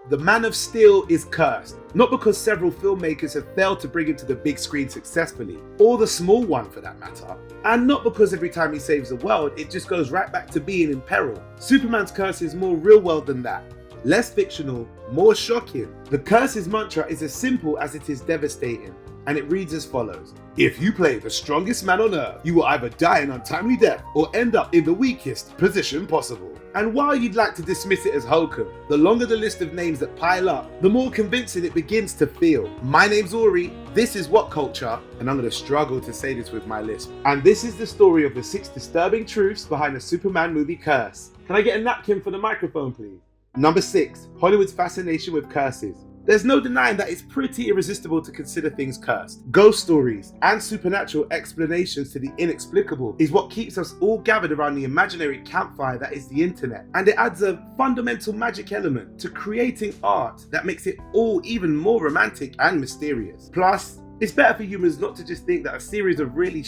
The Man of Steel is cursed, not because several filmmakers have failed to bring him to the big screen successfully, or the small one for that matter, and not because every time he saves the world, it just goes right back to being in peril. Superman's curse is more real world than that. Less fictional, more shocking. The curse's mantra is as simple as it is devastating, and it reads as follows. If you play the strongest man on earth, you will either die an untimely death or end up in the weakest position possible. And while you'd like to dismiss it as hokum, the longer the list of names that pile up, the more convincing it begins to feel. My name's Ori, this is What Culture, and I'm going to struggle to say this with my lisp. And this is the story of the 6 disturbing truths behind the Superman movie curse. Can I get a napkin for the microphone, please? Number 6, Hollywood's fascination with curses. There's no denying that it's pretty irresistible to consider things cursed. Ghost stories and supernatural explanations to the inexplicable is what keeps us all gathered around the imaginary campfire that is the internet. And it adds a fundamental magic element to creating art that makes it all even more romantic and mysterious. Plus, it's better for humans not to just think that a series of really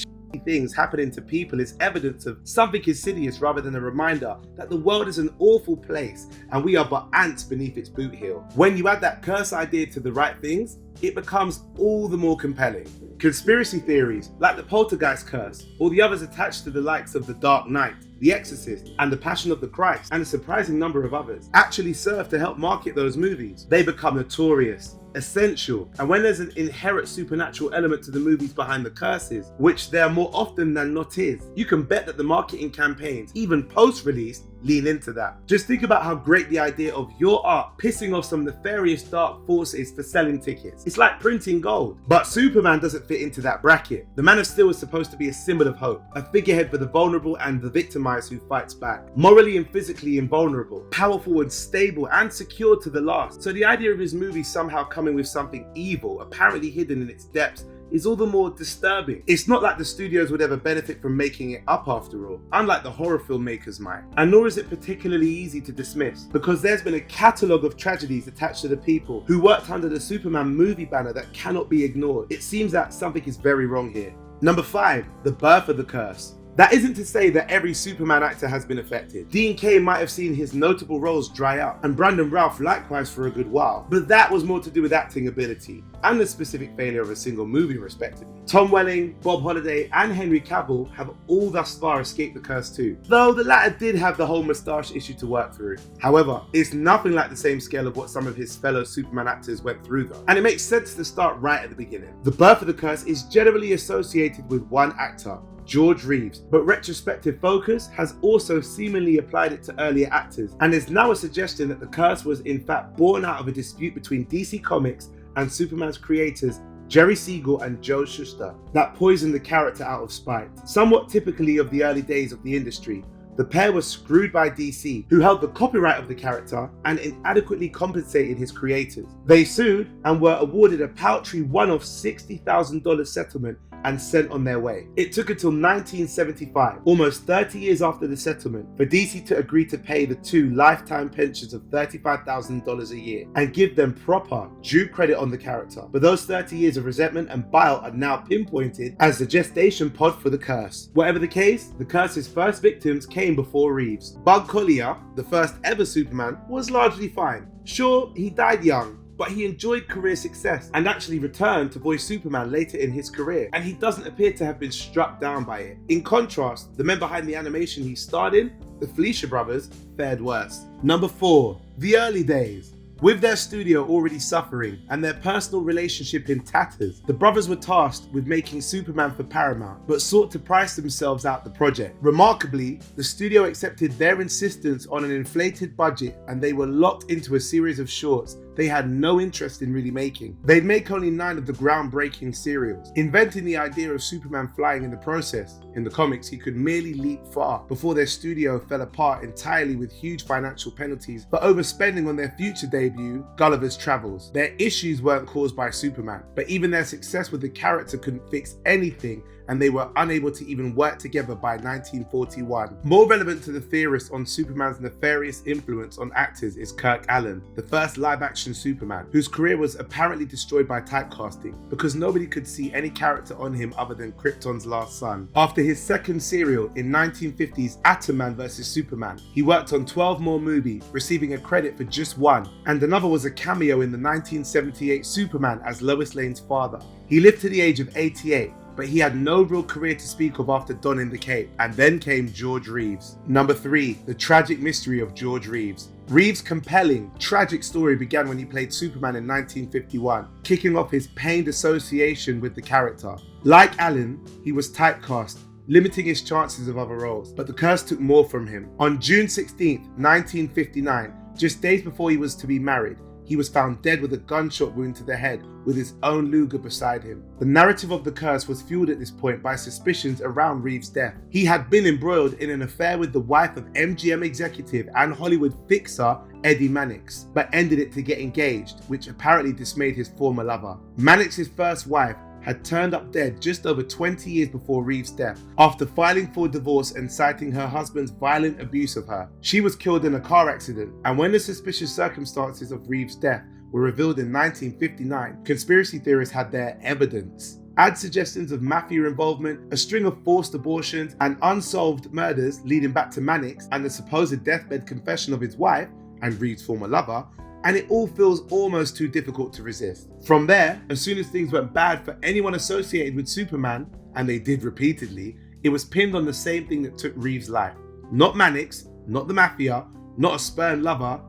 things happening to people is evidence of something insidious rather than a reminder that the world is an awful place and we are but ants beneath its boot heel. When you add that curse idea to the right things, it becomes all the more compelling. Conspiracy theories like the poltergeist curse or the others attached to the likes of The Dark Knight, The Exorcist, and The Passion of the Christ, and a surprising number of others, actually serve to help market those movies. They become notorious, essential, and when there's an inherent supernatural element to the movies behind the curses, which there more often than not is, you can bet that the marketing campaigns, even post-release, lean into that. Just think about how great the idea of your art pissing off some nefarious dark force is for selling tickets. It's like printing gold. But Superman doesn't fit into that bracket. The Man of Steel is supposed to be a symbol of hope, a figurehead for the vulnerable and the victimized who fights back. Morally and physically invulnerable, powerful and stable and secure to the last. So the idea of his movie somehow coming with something evil, apparently hidden in its depths, is all the more disturbing. It's not like the studios would ever benefit from making it up after all, unlike the horror filmmakers might. And nor is it particularly easy to dismiss, because there's been a catalogue of tragedies attached to the people who worked under the Superman movie banner that cannot be ignored. It seems that something is very wrong here. Number 5, the birth of the curse. That isn't to say that every Superman actor has been affected. Dean Cain might have seen his notable roles dry up, and Brandon Routh likewise for a good while, but that was more to do with acting ability, and the specific failure of a single movie respectively. Tom Welling, Bob Holliday, and Henry Cavill have all thus far escaped the curse too, though the latter did have the whole moustache issue to work through. However, it's nothing like the same scale of what some of his fellow Superman actors went through though, and it makes sense to start right at the beginning. The birth of the curse is generally associated with one actor, George Reeves, but retrospective focus has also seemingly applied it to earlier actors, and there's now a suggestion that the curse was in fact born out of a dispute between DC Comics and Superman's creators Jerry Siegel and Joe Shuster that poisoned the character out of spite. Somewhat typically of the early days of the industry, the pair were screwed by DC, who held the copyright of the character and inadequately compensated his creators. They sued and were awarded a paltry one-off $60,000 settlement and sent on their way. It took until 1975, almost 30 years after the settlement, for DC to agree to pay the two lifetime pensions of $35,000 a year and give them proper, due credit on the character. But those 30 years of resentment and bile are now pinpointed as the gestation pod for the curse. Whatever the case, the curse's first victims came before Reeves. Bug Collier, the first ever Superman, was largely fine. Sure, he died young, but he enjoyed career success and actually returned to voice Superman later in his career, and he doesn't appear to have been struck down by it. In contrast, the men behind the animation he starred in, the Fleischer brothers, fared worse. Number 4, the early days. With their studio already suffering and their personal relationship in tatters, the brothers were tasked with making Superman for Paramount, but sought to price themselves out the project. Remarkably, the studio accepted their insistence on an inflated budget, and they were locked into a series of shorts they had no interest in really making. They'd make only 9 of the groundbreaking serials, inventing the idea of Superman flying in the process. In the comics, he could merely leap far before their studio fell apart entirely with huge financial penalties for overspending on their future debut, Gulliver's Travels. Their issues weren't caused by Superman, but even their success with the character couldn't fix anything, and they were unable to even work together by 1941. More relevant to the theorists on Superman's nefarious influence on actors is Kirk Allen, the first live-action Superman, whose career was apparently destroyed by typecasting because nobody could see any character on him other than Krypton's last son. After his second serial in 1950's Atom Man vs Superman, he worked on 12 more movies, receiving a credit for just one, and another was a cameo in the 1978 Superman as Lois Lane's father. He lived to the age of 88, but he had no real career to speak of after donning the cape, and then came George Reeves. Number 3, the tragic mystery of George Reeves. Reeves' compelling, tragic story began when he played Superman in 1951, kicking off his pained association with the character. Like Allen, he was typecast, limiting his chances of other roles, but the curse took more from him. On June 16, 1959, just days before he was to be married, he was found dead with a gunshot wound to the head with his own Luger beside him. The narrative of the curse was fueled at this point by suspicions around Reeves' death. He had been embroiled in an affair with the wife of MGM executive and Hollywood fixer Eddie Mannix, but ended it to get engaged, which apparently dismayed his former lover. Mannix's first wife had turned up dead just over 20 years before Reeves' death, after filing for divorce and citing her husband's violent abuse of her. She was killed in a car accident, and when the suspicious circumstances of Reeves' death were revealed in 1959, conspiracy theorists had their evidence. Add suggestions of mafia involvement, a string of forced abortions, and unsolved murders leading back to Mannix and the supposed deathbed confession of his wife and Reeves' former lover, and it all feels almost too difficult to resist. From there, as soon as things went bad for anyone associated with Superman, and they did repeatedly, it was pinned on the same thing that took Reeves' life. Not Mannix, not the mafia, not a spurned lover,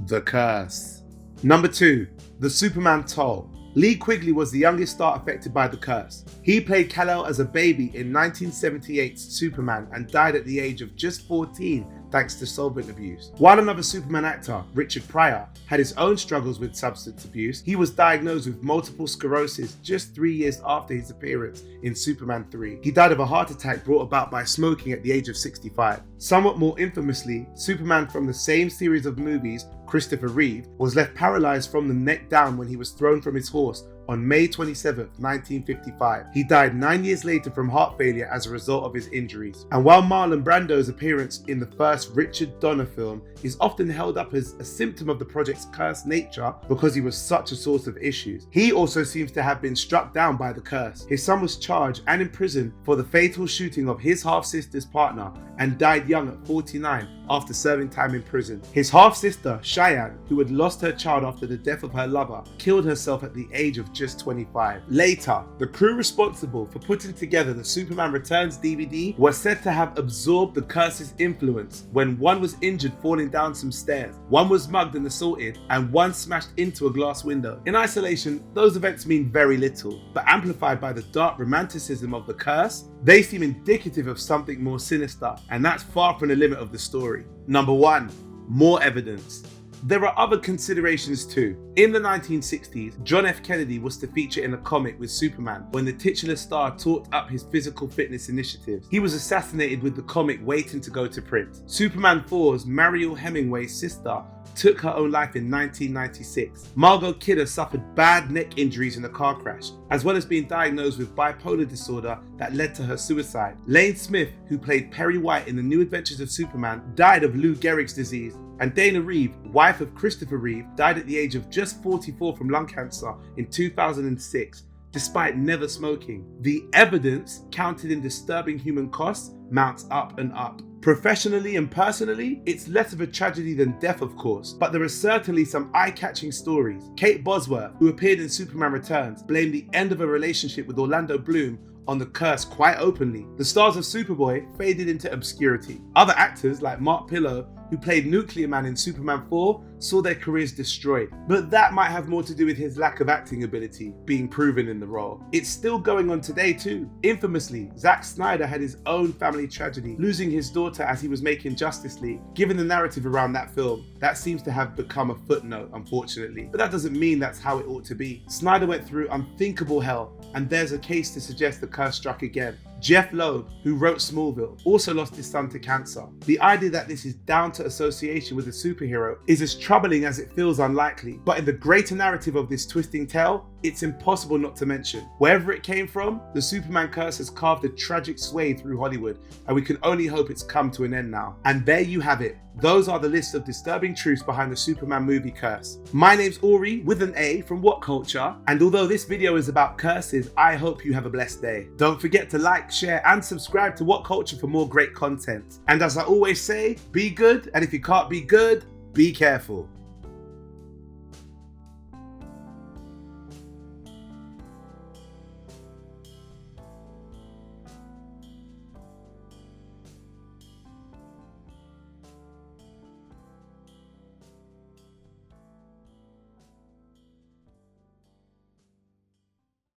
the curse. Number 2, the Superman toll. Lee Quigley was the youngest star affected by the curse. He played Kal-El as a baby in 1978's Superman and died at the age of just 14 thanks to solvent abuse. While another Superman actor, Richard Pryor, had his own struggles with substance abuse, he was diagnosed with multiple sclerosis just 3 years after his appearance in Superman 3. He died of a heart attack brought about by smoking at the age of 65. Somewhat more infamously, Superman from the same series of movies, Christopher Reeve, was left paralyzed from the neck down when he was thrown from his horse on May 27, 1955. He died 9 years later from heart failure as a result of his injuries. And while Marlon Brando's appearance in the first Richard Donner film is often held up as a symptom of the project's cursed nature because he was such a source of issues, he also seems to have been struck down by the curse. His son was charged and imprisoned for the fatal shooting of his half-sister's partner and died young at 49 after serving time in prison. His half-sister, Cheyenne, who had lost her child after the death of her lover, killed herself at the age of just 25. Later, the crew responsible for putting together the Superman Returns DVD was said to have absorbed the curse's influence when one was injured falling down some stairs, one was mugged and assaulted, and one smashed into a glass window. In isolation, those events mean very little, but amplified by the dark romanticism of the curse, they seem indicative of something more sinister, and that's far from the limit of the story. Number 1, more evidence. There are other considerations too. In the 1960s, John F. Kennedy was to feature in a comic with Superman when the titular star talked up his physical fitness initiatives. He was assassinated with the comic waiting to go to print. Superman 4's Mariel Hemingway's sister took her own life in 1996. Margot Kidder suffered bad neck injuries in a car crash, as well as being diagnosed with bipolar disorder that led to her suicide. Lane Smith, who played Perry White in The New Adventures of Superman, died of Lou Gehrig's disease, and Dana Reeve, wife of Christopher Reeve, died at the age of just 44 from lung cancer in 2006, despite never smoking. The evidence, counted in disturbing human costs, mounts up and up. Professionally and personally, it's less of a tragedy than death, of course, but there are certainly some eye-catching stories. Kate Bosworth, who appeared in Superman Returns, blamed the end of a relationship with Orlando Bloom on the curse quite openly. The stars of Superboy faded into obscurity. Other actors like Mark Pillow, who played Nuclear Man in Superman 4, saw their careers destroyed. But that might have more to do with his lack of acting ability being proven in the role. It's still going on today too. Infamously, Zack Snyder had his own family tragedy, losing his daughter as he was making Justice League. Given the narrative around that film, that seems to have become a footnote, unfortunately. But that doesn't mean that's how it ought to be. Snyder went through unthinkable hell, and there's a case to suggest the curse struck again. Jeff Loeb, who wrote Smallville, also lost his son to cancer. The idea that this is down to association with a superhero is as troubling as it feels unlikely, but in the greater narrative of this twisting tale, it's impossible not to mention. Wherever it came from, the Superman curse has carved a tragic swathe through Hollywood, and we can only hope it's come to an end now. And there you have it. Those are the list of disturbing truths behind the Superman movie curse. My name's Ori with an A from What Culture, and although this video is about curses, I hope you have a blessed day. Don't forget to like, share, and subscribe to What Culture for more great content. And as I always say, be good, and if you can't be good, be careful.